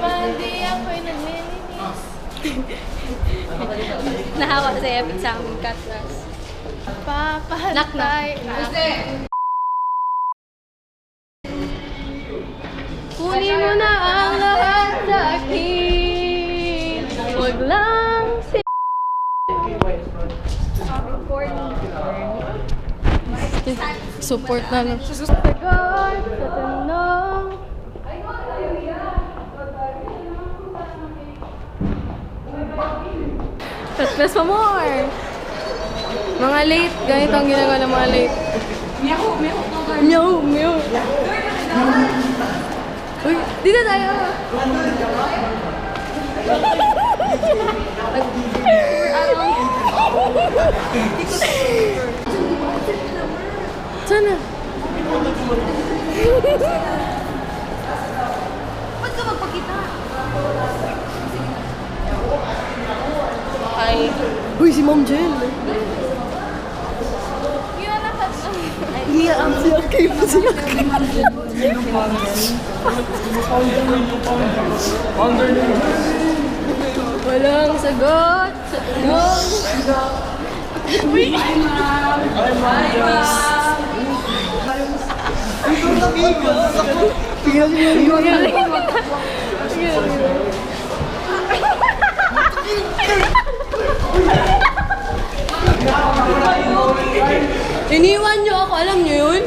Monday, ako'y naglilinis. Nahawa sa epic sa aming katras. Papahalay. Kunin mo na ang lahat sa akin. Huwag lang support na lang. Sagot sa tanong. Press pa more. Mga late. Ganito ang ginagawa ng mga late. Meow, meow. Meow, meow. Uy, dito tayo. Sana. Ba't ka magpakita? Hi. Uy, si Mom Jen. Iya, ang siya kayo po siya. Walang sagot sa tanong. Uy! Hi, Ma'am! Hi, Ma'am! Iniwan niyo ako, alam niyo yun?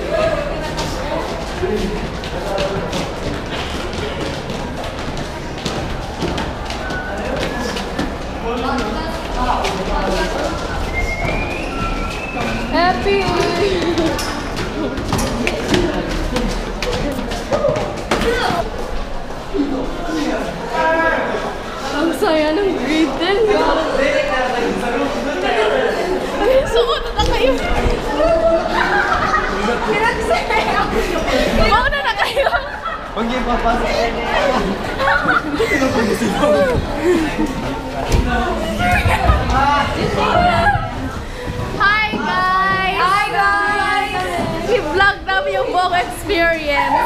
Happy! Ang saya ng grade 10. Sumunod na kayo. Mauna na kayo. Huwag yung papasok. Hi guys! Hi guys! I-vlog namin yung buong experience.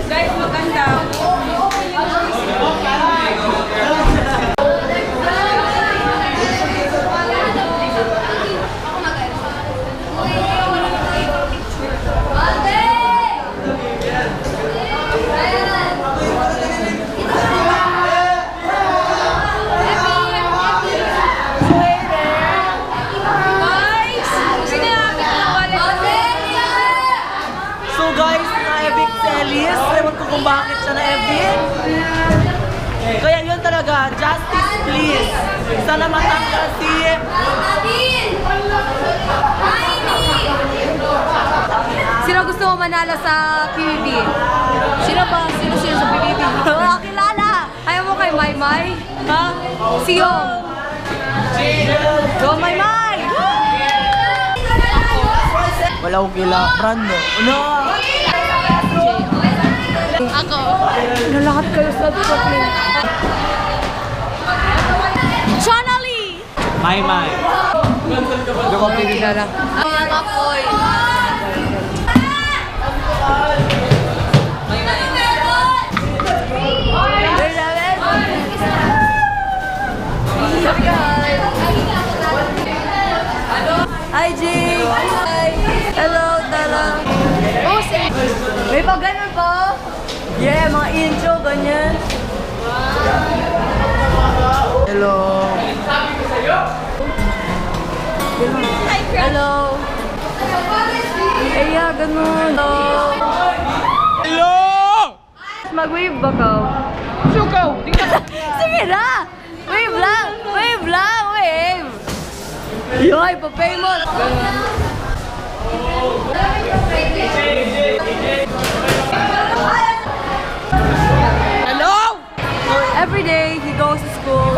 Guys, maganda. Kung bakit siya na-evict. Kaya yun talaga, justice please. Sana matanggal si... Sino gusto mo manalo sa PBB? Sino ba? Sino sa PBB? Wala kilala! Ayaw mo kay Maymay? Ha? Siyo! Go Maymay! Wala akong kila. Brando. No! Ako. Nalahat kayo sa Brooklyn. Chanali! May. Go pili na lang. Ang apoy. Hi, Jay! Hi! Hello, Tala! May pag ganun pa? Yeah, mga intro, ganyan. Hello! Hello! Eya, ganun. Hello! Mag-wave ba ka? Sukaw! Sige na! Wave lang! Wave lang! Wave! Yoy, pa-famous! Hello! Every day, he goes to school.